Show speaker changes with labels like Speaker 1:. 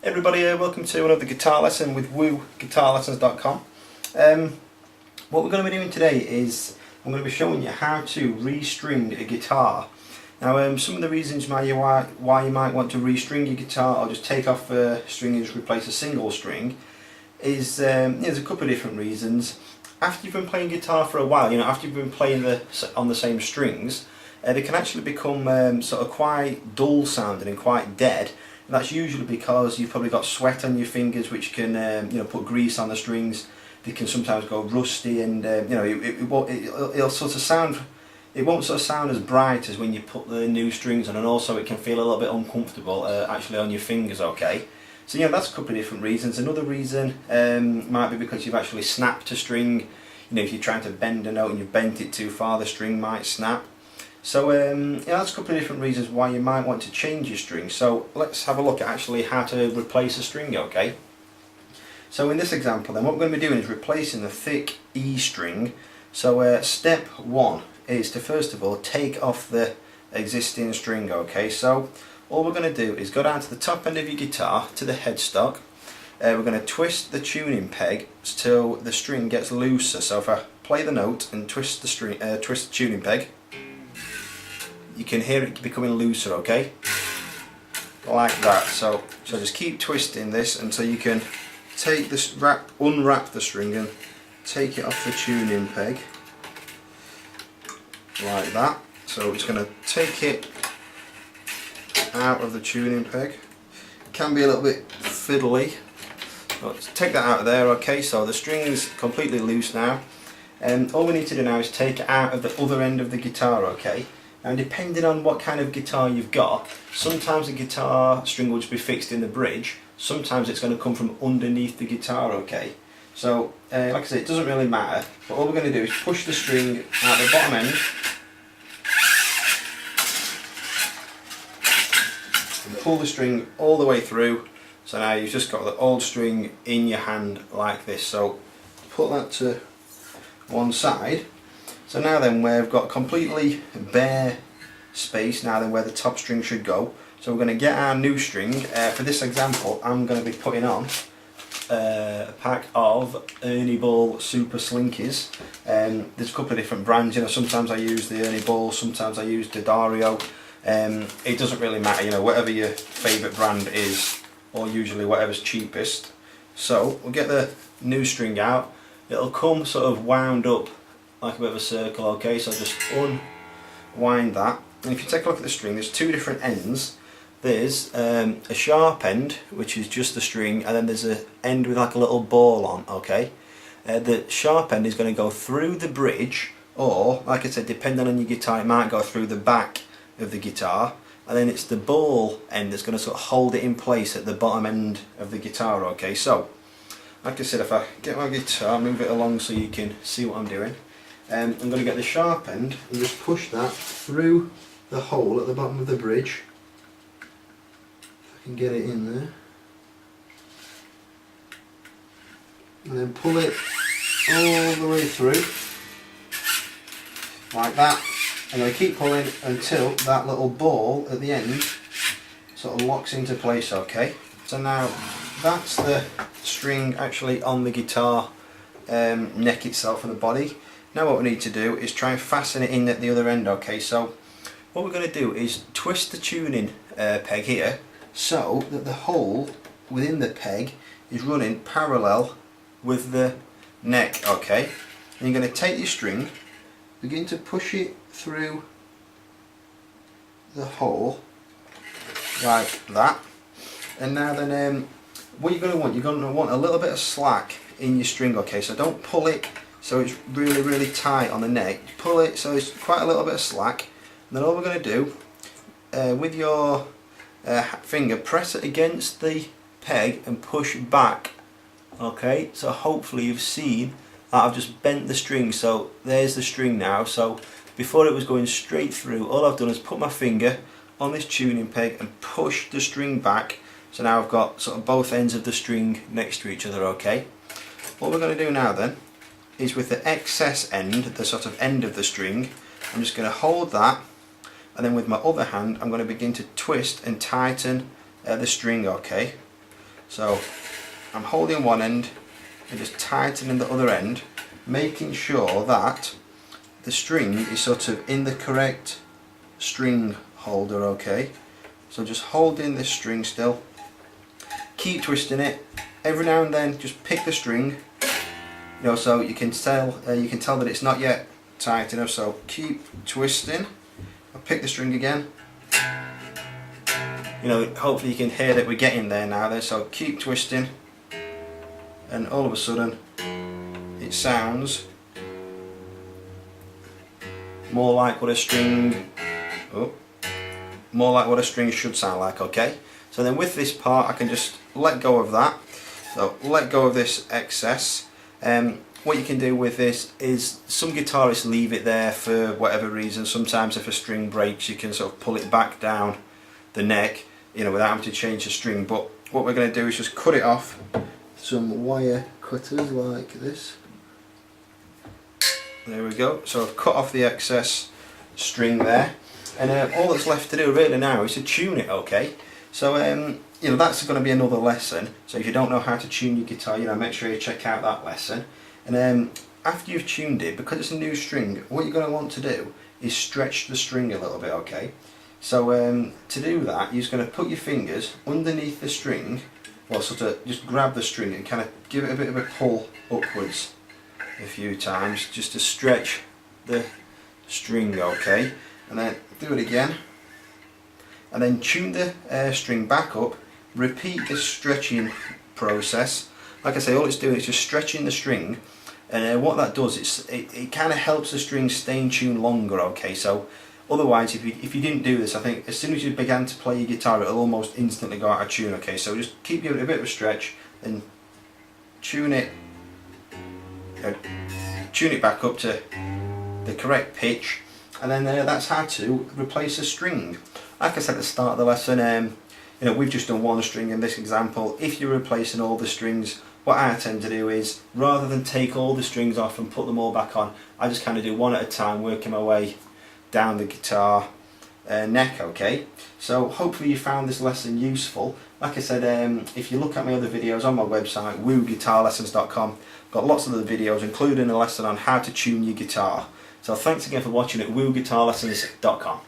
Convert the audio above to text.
Speaker 1: Hey everybody, welcome to another guitar lesson with wooguitarlessons.com. What we're going to be doing today is I'm going to be showing you how to restring a guitar. Now some of the reasons why you might want to restring your guitar or just take off a string and just replace a single string is there's a couple of different reasons. After you've been playing guitar for a while, after you've been playing on the same strings, they can actually become sort of quite dull sounding and quite dead. And that's usually because you've probably got sweat on your fingers, which can put grease on the strings. They can sometimes go rusty, and it'll sort of sound. It won't sort of sound as bright as when you put the new strings on, and also it can feel a little bit uncomfortable actually on your fingers. Okay, so that's a couple of different reasons. Another reason might be because you've actually snapped a string. If you're trying to bend a note and you've bent it too far, the string might snap. So that's a couple of different reasons why you might want to change your string. So let's have a look at actually how to replace a string, okay? So in this example then, what we're going to be doing is replacing the thick E string. So step one is to first of all take off the existing string, okay? So all we're going to do is go down to the top end of your guitar, to the headstock. We're going to twist the tuning peg till the string gets looser. So if I play the note and twist the tuning peg, you can hear it becoming looser, okay? Like that. So just keep twisting this until you can take this unwrap the string and take it off the tuning peg. Like that. So it's going to take it out of the tuning peg. It can be a little bit fiddly. But take that out of there, okay? So the string is completely loose now. And all we need to do now is take it out of the other end of the guitar, okay? And depending on what kind of guitar you've got, sometimes the guitar string will just be fixed in the bridge, sometimes it's going to come from underneath the guitar, okay? So, like I said, it doesn't really matter, but all we're going to do is push the string out the bottom end and pull the string all the way through. So now you've just got the old string in your hand like this. So put that to one side. So now then we've got completely bare space now then where the top string should go. So we're going to get our new string. For this example I'm going to be putting on a pack of Ernie Ball Super Slinkies. There's a couple of different brands, sometimes I use the Ernie Ball, sometimes I use the Dario. It doesn't really matter, whatever your favourite brand is, or usually whatever's cheapest. So we'll get the new string out. It'll come sort of wound up like a bit of a circle, okay? So just unwind that, and if you take a look at the string, there's two different ends. There's a sharp end, which is just the string, and then there's an end with like a little ball on, okay? The sharp end is going to go through the bridge, or like I said, depending on your guitar, it might go through the back of the guitar, and then it's the ball end that's going to sort of hold it in place at the bottom end of the guitar, okay? So like I said, if I get my guitar, move it along so you can see what I'm doing. I'm going to get the sharp end and just push that through the hole at the bottom of the bridge. If I can get it in there. And then pull it all the way through. Like that. And I keep pulling until that little ball at the end sort of locks into place, okay? So now that's the string actually on the guitar neck itself and the body. Now what we need to do is try and fasten it in at the other end, okay? So what we're going to do is twist the tuning peg here so that the hole within the peg is running parallel with the neck, okay? And you're going to take your string, begin to push it through the hole like that, and now then what you're going to want a little bit of slack in your string, okay? So don't pull it so it's really tight on the neck. Pull it so it's quite a little bit of slack, and then all we're going to do with your finger, press it against the peg and push back, okay? So hopefully you've seen that I've just bent the string, so there's the string now. So before it was going straight through, all I've done is put my finger on this tuning peg and push the string back. So now I've got sort of both ends of the string next to each other, okay? What we're going to do now then is with the excess end, the sort of end of the string, I'm just going to hold that, and then with my other hand I'm going to begin to twist and tighten the string, okay? So I'm holding one end and just tightening the other end, making sure that the string is sort of in the correct string holder, okay? So just holding this string still, keep twisting it. Every now and then just pick the string, you know, so you can tell that it's not yet tight enough, so keep twisting. I'll pick the string again. You know, hopefully you can hear that we're getting there now then, so keep twisting, and all of a sudden it sounds more like what a string should sound like, okay? So then with this part I can just let go of that. So let go of this excess. What you can do with this is some guitarists leave it there for whatever reason. Sometimes if a string breaks you can sort of pull it back down the neck, you know, without having to change the string. But what we're going to do is just cut it off with some wire cutters like this. There we go. So I've cut off the excess string there, and all that's left to do really now is to tune it, okay? So you know, that's going to be another lesson. So if you don't know how to tune your guitar, you know, make sure you check out that lesson. And after you've tuned it, because it's a new string, what you're going to want to do is stretch the string a little bit, okay? So to do that, you're just going to put your fingers underneath the string, well, sort of just grab the string and kind of give it a bit of a pull upwards a few times, just to stretch the string, okay? And then do it again, and then tune the string back up. Repeat the stretching process. Like I say, all it's doing is just stretching the string, and what that does is it kind of helps the string stay in tune longer, okay? So otherwise, if you didn't do this, I think as soon as you began to play your guitar, it'll almost instantly go out of tune, okay? So just keep giving it a bit of a stretch and tune it back up to the correct pitch, and then that's how to replace a string. Like I said at the start of the lesson, you know, we've just done one string in this example. If you're replacing all the strings, what I tend to do is, rather than take all the strings off and put them all back on, I just kind of do one at a time, working my way down the guitar neck, okay? So hopefully you found this lesson useful. Like I said, if you look at my other videos on my website, wooguitarlessons.com, I've got lots of other videos, including a lesson on how to tune your guitar. So thanks again for watching at wooguitarlessons.com.